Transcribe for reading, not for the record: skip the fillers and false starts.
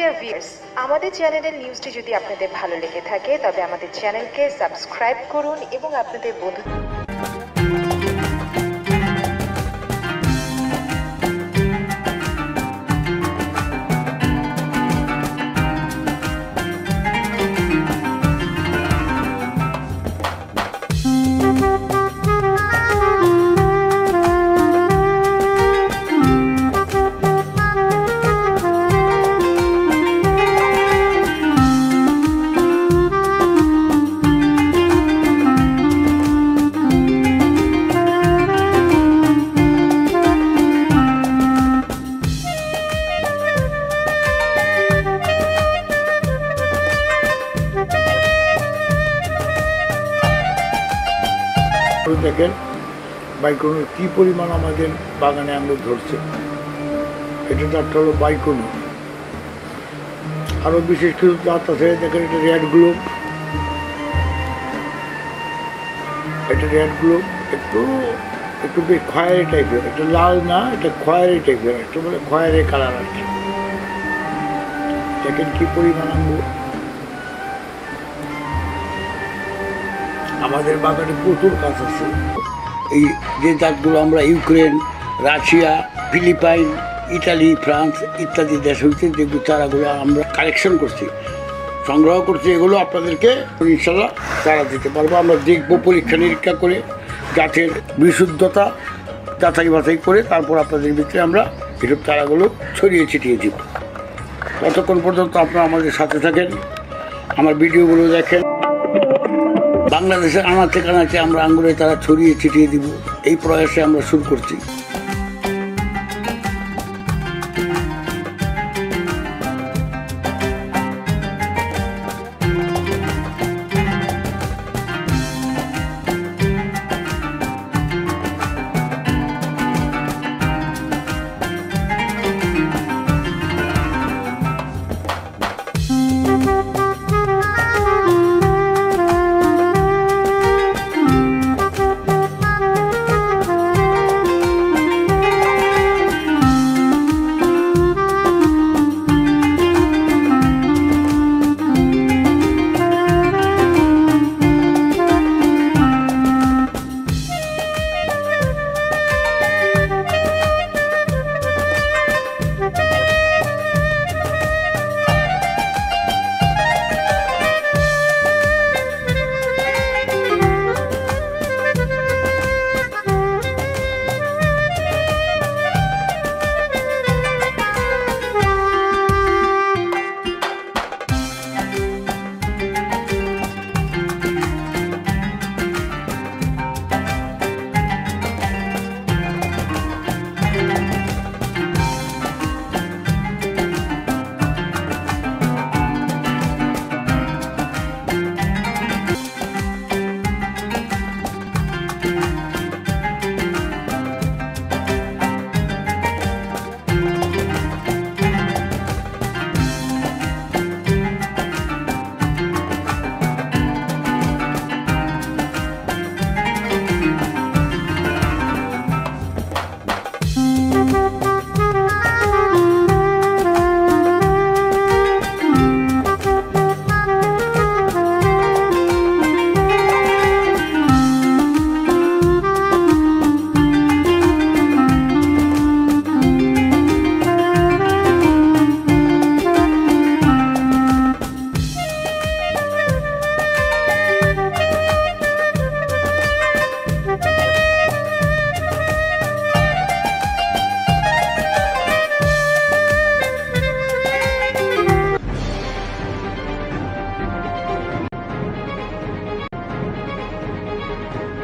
Dear viewers, আমাদের চ্যানেলের নিউজটি যদি আপনাদের ভালো লেগে থাকে তবে আমাদের চ্যানেলকে সাবস্ক্রাইব করুন এবং আপনাদের বন্ধু দেখেন বাইকোনোর কি পরিমাণ আমাদের বাগানে আঙুর ধরছে। এটা একটা হলো বাইকোনো, আরো বিশেষ কিছু জাত আছে। দেখেন এটা রেড গ্লোব, এটা রেড গ্লোব একটু একটু বেশ খয়েরি টাইপের, এটা লাল না, এটা খয়েরি টাইপের, একটু বলে খয়েরি কালার আছে। দেখেন কি পরিমাণ আঙুর। আমাদের বাগানে প্রচুর গাছ আছে। এই যে জাতগুলো আমরা Ukraine, Russia, Philippines, Italy, France ইত্যাদি দেশ হইতে যেগুলো চারাগুলো আমরা কালেকশন করছি, সংগ্রহ করছি, এগুলো আপনাদেরকে ইনশাল্লাহ চারা দিতে পারবো। আমরা দেখবো পরীক্ষা নিরীক্ষা করে গাছের বিশুদ্ধতা যাচাই বাছাই করে তারপর আপনাদের ভিতরে আমরা এসব চারাগুলো ছড়িয়ে ছিটিয়ে দিব। ততক্ষণ পর্যন্ত আপনারা আমাদের সাথে থাকেন, আমার ভিডিওগুলো দেখেন। বাংলাদেশের আনাচে কানাচে আমরা আঙ্গুরের চারা ছড়িয়ে ছিটিয়ে দিব, এই প্রয়াসে আমরা শুরু করছি।